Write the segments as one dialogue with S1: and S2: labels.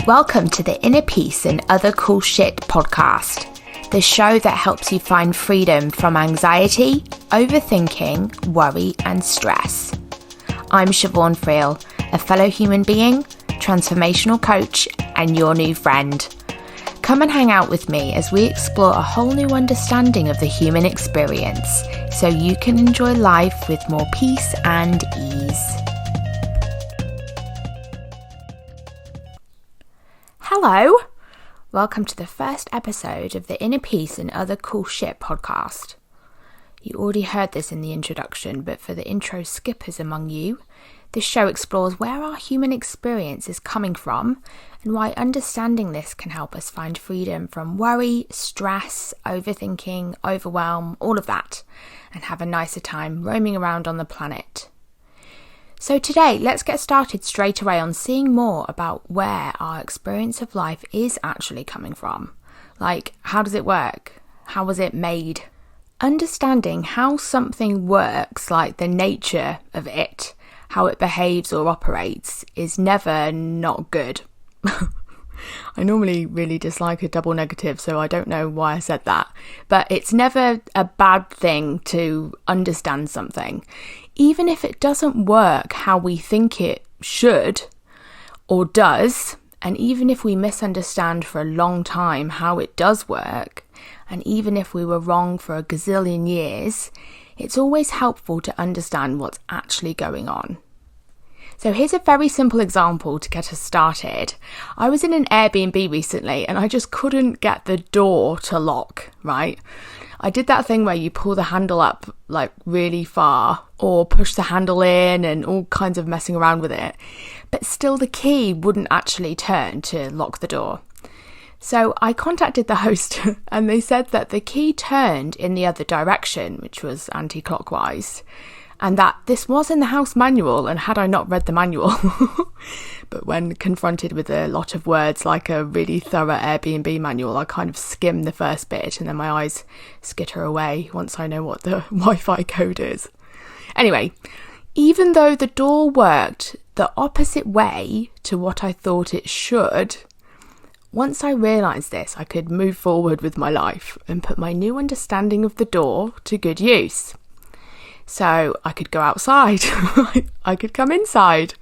S1: Welcome to the Inner Peace and Other Cool Shit podcast, the show that helps you find freedom from anxiety, overthinking, worry, and stress. I'm Siobhan Friel, a fellow human being, transformational coach, and your new friend. Come and hang out with me as we explore a whole new understanding of the human experience so you can enjoy life with more peace and ease. Hello! Welcome to the first episode of the Inner Peace and Other Cool Shit podcast. You already heard this in the introduction, but for the intro skippers among you, this show explores where our human experience is coming from and why understanding this can help us find freedom from worry, stress, overthinking, overwhelm, all of that, and have a nicer time roaming around on the planet. So today, let's get started straight away on seeing more about where our experience of life is actually coming from. Like, how does it work? How was it made? Understanding how something works, like the nature of it, how it behaves or operates, is never not good. I normally really dislike a double negative, so I don't know why I said that. But it's never a bad thing to understand something. Even if it doesn't work how we think it should or does, and even if we misunderstand for a long time how it does work, and even if we were wrong for a gazillion years, it's always helpful to understand what's actually going on. So here's a very simple example to get us started. I was in an Airbnb recently and I just couldn't get the door to lock, right? I did that thing where you pull the handle up like really far or push the handle in and all kinds of messing around with it. But still the key wouldn't actually turn to lock the door. So I contacted the host and they said that the key turned in the other direction, which was anti-clockwise, and that this was in the house manual, and had I not read the manual. But when confronted with a lot of words like a really thorough Airbnb manual, I kind of skim the first bit and then my eyes skitter away once I know what the Wi-Fi code is. Anyway, even though the door worked the opposite way to what I thought it should, once I realised this, I could move forward with my life and put my new understanding of the door to good use. So I could go outside, I could come inside,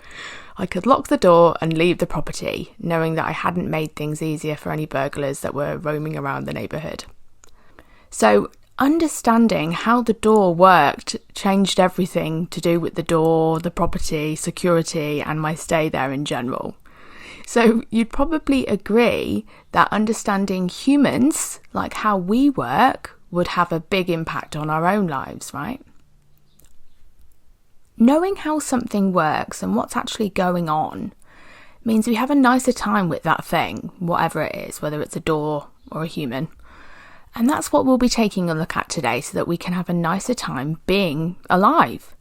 S1: I could lock the door and leave the property, knowing that I hadn't made things easier for any burglars that were roaming around the neighbourhood. So understanding how the door worked changed everything to do with the door, the property, security, and my stay there in general. So you'd probably agree that understanding humans, like how we work, would have a big impact on our own lives, right? Knowing how something works and what's actually going on means we have a nicer time with that thing, whatever it is, whether it's a door or a human. And that's what we'll be taking a look at today so that we can have a nicer time being alive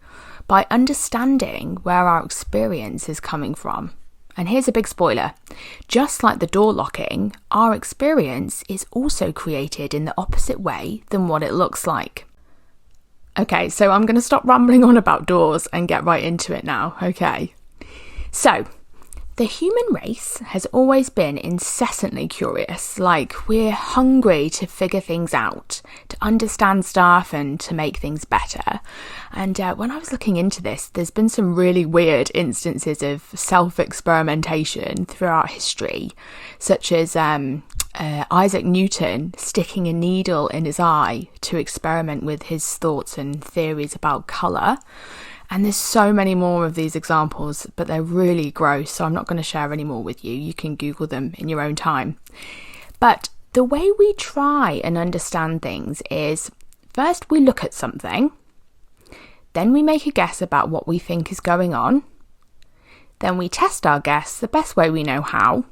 S1: by understanding where our experience is coming from. And here's a big spoiler. Just like the door locking, our experience is also created in the opposite way than what it looks like. Okay, so I'm going to stop rambling on about doors and get right into it now, okay? So, the human race has always been incessantly curious, like we're hungry to figure things out, to understand stuff and to make things better. And when I was looking into this, there's been some really weird instances of self-experimentation throughout history, such as Isaac Newton sticking a needle in his eye to experiment with his thoughts and theories about colour. And there's so many more of these examples, but they're really gross, so I'm not going to share any more with you. You can Google them in your own time. But the way we try and understand things is, first we look at something, then we make a guess about what we think is going on, then we test our guess the best way we know how,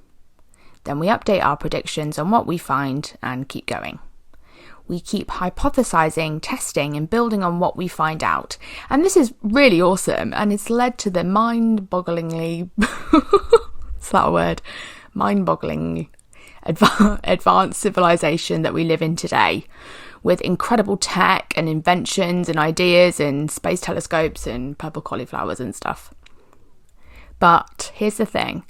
S1: then we update our predictions on what we find and keep going. We keep hypothesizing, testing, and building on what we find out. And this is really awesome, and it's led to the mind-bogglingly, is that a word? Mind-boggling advanced civilization that we live in today, with incredible tech and inventions and ideas and space telescopes and purple cauliflowers and stuff. But here's the thing.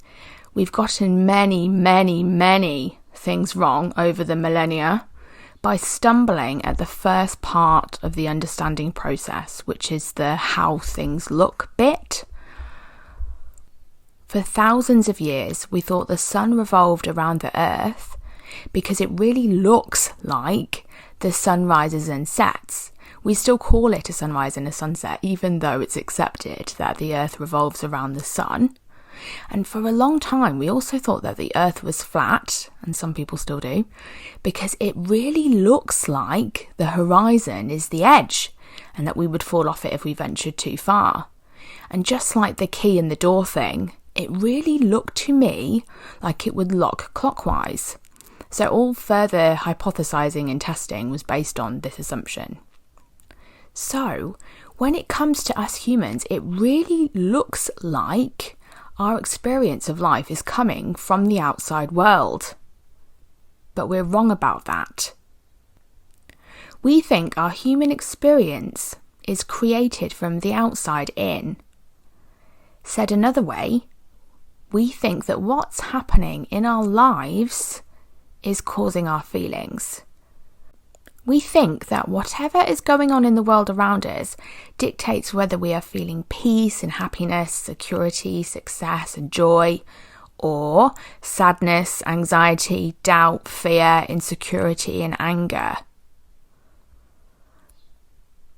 S1: We've gotten many, many, many things wrong over the millennia by stumbling at the first part of the understanding process, which is the how things look bit. For thousands of years, we thought the sun revolved around the earth because it really looks like the sun rises and sets. We still call it a sunrise and a sunset, even though it's accepted that the earth revolves around the sun. And for a long time, we also thought that the earth was flat, and some people still do, because it really looks like the horizon is the edge, and that we would fall off it if we ventured too far. And just like the key in the door thing, it really looked to me like it would lock clockwise. So all further hypothesizing and testing was based on this assumption. So when it comes to us humans, it really looks like our experience of life is coming from the outside world. But we're wrong about that. We think our human experience is created from the outside in. Said another way, we think that what's happening in our lives is causing our feelings. We think that whatever is going on in the world around us dictates whether we are feeling peace and happiness, security, success and joy, or sadness, anxiety, doubt, fear, insecurity and anger.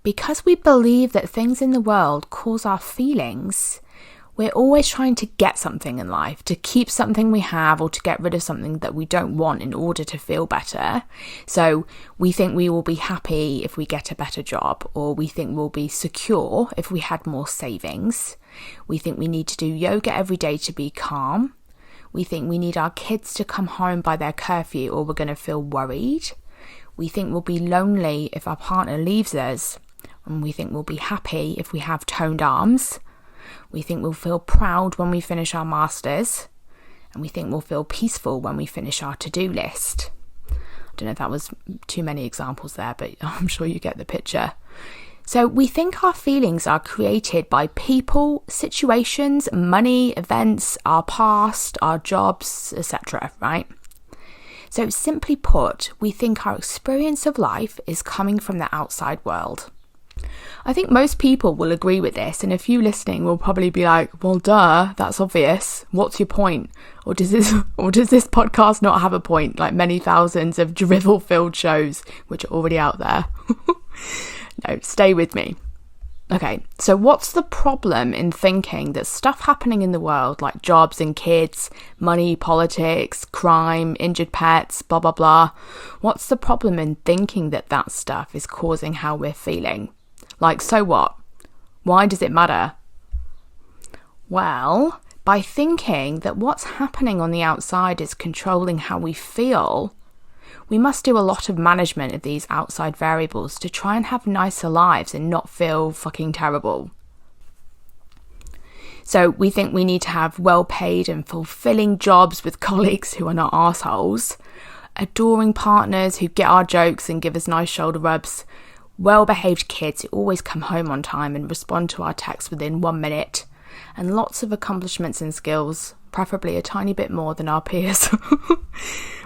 S1: Because we believe that things in the world cause our feelings, we're always trying to get something in life, to keep something we have or to get rid of something that we don't want in order to feel better. So we think we will be happy if we get a better job, or we think we'll be secure if we had more savings. We think we need to do yoga every day to be calm. We think we need our kids to come home by their curfew or we're going to feel worried. We think we'll be lonely if our partner leaves us, and we think we'll be happy if we have toned arms. We think we'll feel proud when we finish our masters, and we think we'll feel peaceful when we finish our to-do list. I don't know if that was too many examples there, but I'm sure you get the picture. So we think our feelings are created by people, situations, money, events, our past, our jobs, etc., right? So simply put, we think our experience of life is coming from the outside world. I think most people will agree with this, and if you listening will probably be like, well, duh, that's obvious. What's your point? Or does this podcast not have a point, like many thousands of drivel-filled shows which are already out there? No, stay with me. Okay, so what's the problem in thinking that stuff happening in the world, like jobs and kids, money, politics, crime, injured pets, blah, blah, blah, what's the problem in thinking that that stuff is causing how we're feeling? Like, so what? Why does it matter? Well, by thinking that what's happening on the outside is controlling how we feel, we must do a lot of management of these outside variables to try and have nicer lives and not feel fucking terrible. So we think we need to have well-paid and fulfilling jobs with colleagues who are not arseholes, adoring partners who get our jokes and give us nice shoulder rubs, well-behaved kids who always come home on time and respond to our texts within 1 minute, and lots of accomplishments and skills, preferably a tiny bit more than our peers.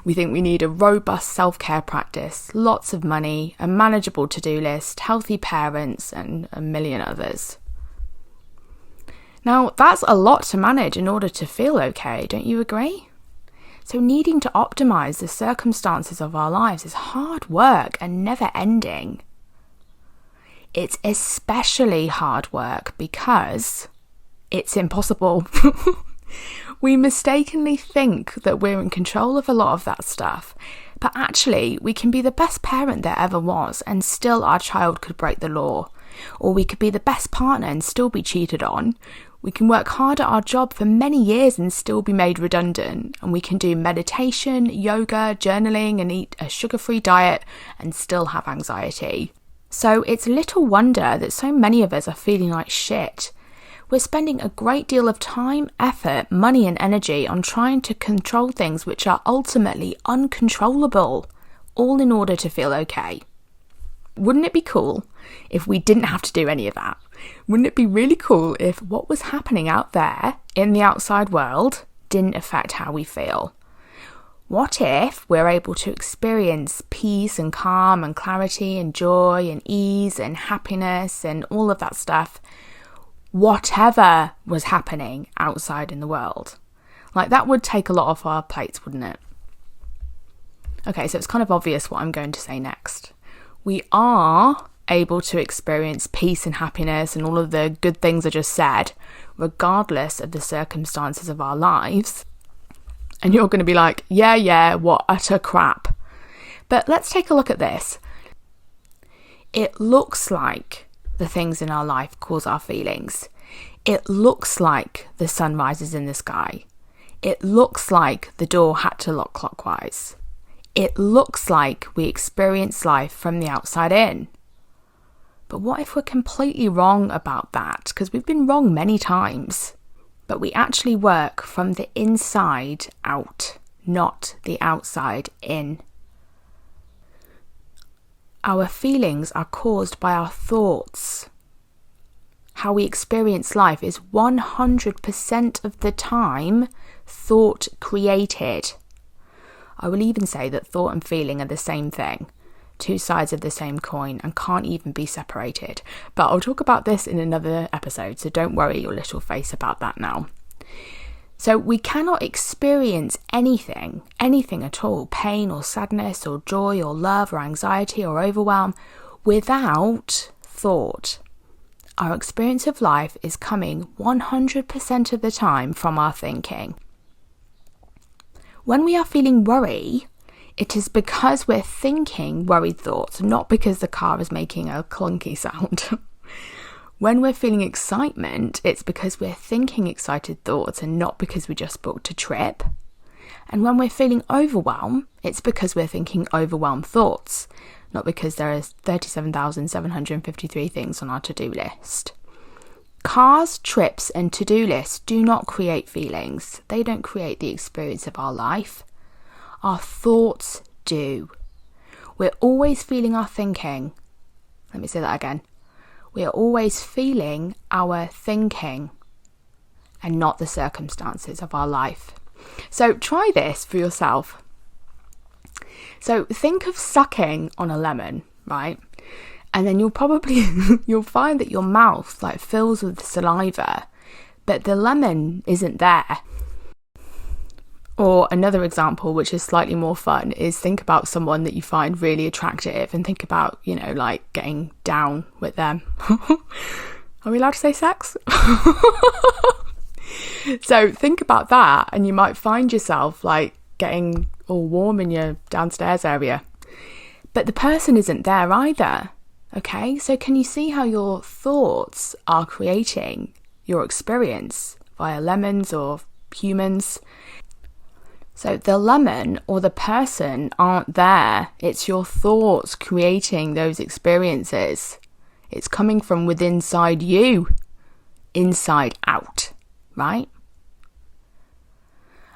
S1: We think we need a robust self-care practice, lots of money, a manageable to-do list, healthy parents, and a million others. Now, that's a lot to manage in order to feel okay, don't you agree? So needing to optimize the circumstances of our lives is hard work and never ending. It's especially hard work because it's impossible. We mistakenly think that we're in control of a lot of that stuff, but actually we can be the best parent there ever was and still our child could break the law. Or we could be the best partner and still be cheated on. We can work hard at our job for many years and still be made redundant. And we can do meditation, yoga, journaling and eat a sugar-free diet and still have anxiety. So it's little wonder that so many of us are feeling like shit. We're spending a great deal of time, effort, money and energy on trying to control things which are ultimately uncontrollable, all in order to feel okay. Wouldn't it be cool if we didn't have to do any of that? Wouldn't it be really cool if what was happening out there in the outside world didn't affect how we feel? What if we're able to experience peace and calm and clarity and joy and ease and happiness and all of that stuff, whatever was happening outside in the world? Like, that would take a lot off our plates, wouldn't it? Okay, so it's kind of obvious what I'm going to say next. We are able to experience peace and happiness and all of the good things I just said, regardless of the circumstances of our lives. And you're going to be like, yeah, what utter crap. But let's take a look at this. It looks like the things in our life cause our feelings. It looks like the sun rises in the sky. It looks like the door had to lock clockwise. It looks like we experience life from the outside in. But what if we're completely wrong about that? Because we've been wrong many times. But we actually work from the inside out, not the outside in. Our feelings are caused by our thoughts. How we experience life is 100% of the time thought created. I will even say that thought and feeling are the same thing, two sides of the same coin, and can't even be separated. But I'll talk about this in another episode, so don't worry your little face about that now. So we cannot experience anything at all, pain or sadness or joy or love or anxiety or overwhelm, without thought. Our experience of life is coming 100% of the time from our thinking. When we are feeling worry, it is because we're thinking worried thoughts, not because the car is making a clunky sound. When we're feeling excitement, it's because we're thinking excited thoughts and not because we just booked a trip. And when we're feeling overwhelm, it's because we're thinking overwhelmed thoughts, not because there are 37,753 things on our to-do list. Cars, trips, and to-do lists do not create feelings. They don't create the experience of our life. Our thoughts do. We're always feeling our thinking. Let me say that again. We are always feeling our thinking and not the circumstances of our life. So try this for yourself. So think of sucking on a lemon, right? And then you'll find that your mouth like fills with saliva, but the lemon isn't there. Or another example, which is slightly more fun, is think about someone that you find really attractive and think about, like getting down with them. Are we allowed to say sex? So think about that and you might find yourself like getting all warm in your downstairs area. But the person isn't there either. Okay, so can you see how your thoughts are creating your experience via lemons or humans? So the lemon or the person aren't there. It's your thoughts creating those experiences. It's coming from within inside you, inside out, right?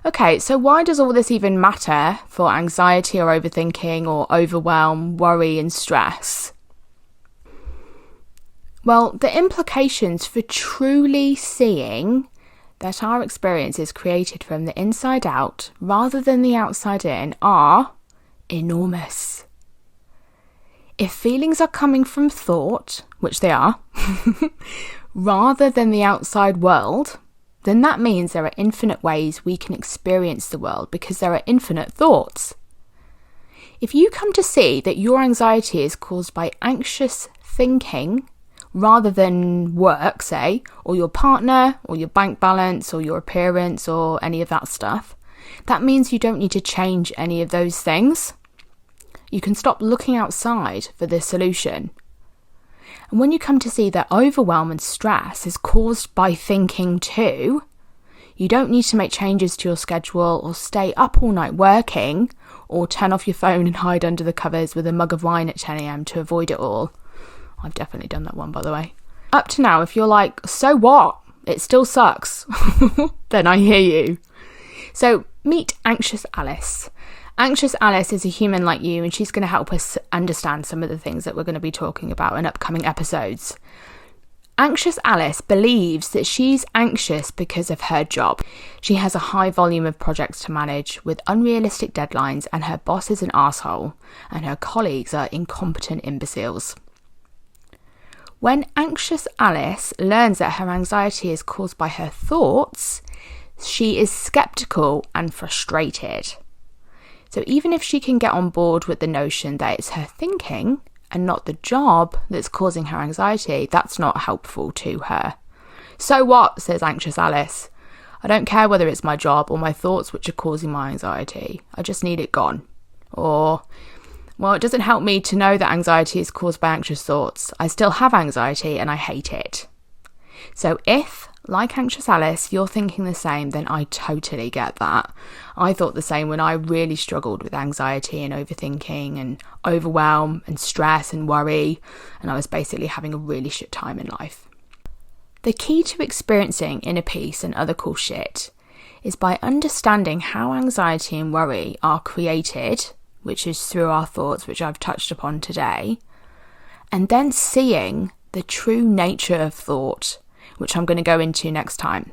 S1: Okay, so why does all this even matter for anxiety or overthinking or overwhelm, worry and stress? Well, the implications for truly seeing that our experience is created from the inside out rather than the outside in are enormous. If feelings are coming from thought, which they are, rather than the outside world, then that means there are infinite ways we can experience the world because there are infinite thoughts. If you come to see that your anxiety is caused by anxious thinking rather than work, say, or your partner, or your bank balance, or your appearance, or any of that stuff, that means you don't need to change any of those things. You can stop looking outside for the solution. And when you come to see that overwhelm and stress is caused by thinking too, you don't need to make changes to your schedule or stay up all night working or turn off your phone and hide under the covers with a mug of wine at 10 a.m. to avoid it all. I've definitely done that one, by the way. Up to now, if you're like, so what? It still sucks. Then I hear you. So meet Anxious Alice. Anxious Alice is a human like you, and she's going to help us understand some of the things that we're going to be talking about in upcoming episodes. Anxious Alice believes that she's anxious because of her job. She has a high volume of projects to manage with unrealistic deadlines, and her boss is an arsehole, and her colleagues are incompetent imbeciles. When anxious Alice learns that her anxiety is caused by her thoughts, she is sceptical and frustrated. So even if she can get on board with the notion that it's her thinking and not the job that's causing her anxiety, that's not helpful to her. So what, says anxious Alice. I don't care whether it's my job or my thoughts which are causing my anxiety. I just need it gone. Or, well, it doesn't help me to know that anxiety is caused by anxious thoughts. I still have anxiety and I hate it. So if, like anxious Alice, you're thinking the same, then I totally get that. I thought the same when I really struggled with anxiety and overthinking and overwhelm and stress and worry, and I was basically having a really shit time in life. The key to experiencing inner peace and other cool shit is by understanding how anxiety and worry are created, which is through our thoughts, which I've touched upon today, and then seeing the true nature of thought, which I'm going to go into next time.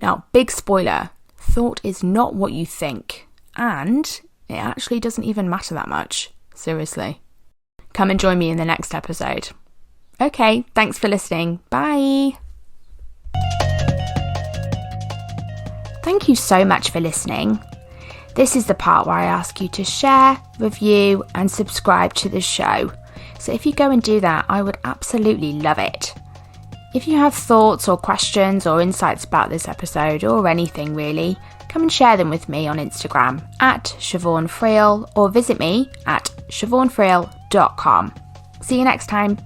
S1: Now, big spoiler, thought is not what you think, and it actually doesn't even matter that much. Seriously. Come and join me in the next episode. Okay, thanks for listening. Bye. Thank you so much for listening. This is the part where I ask you to share, review, and subscribe to the show. So if you go and do that, I would absolutely love it. If you have thoughts or questions or insights about this episode or anything really, come and share them with me on Instagram at SiobhanFriel or visit me at siobhanfriel.com. See you next time.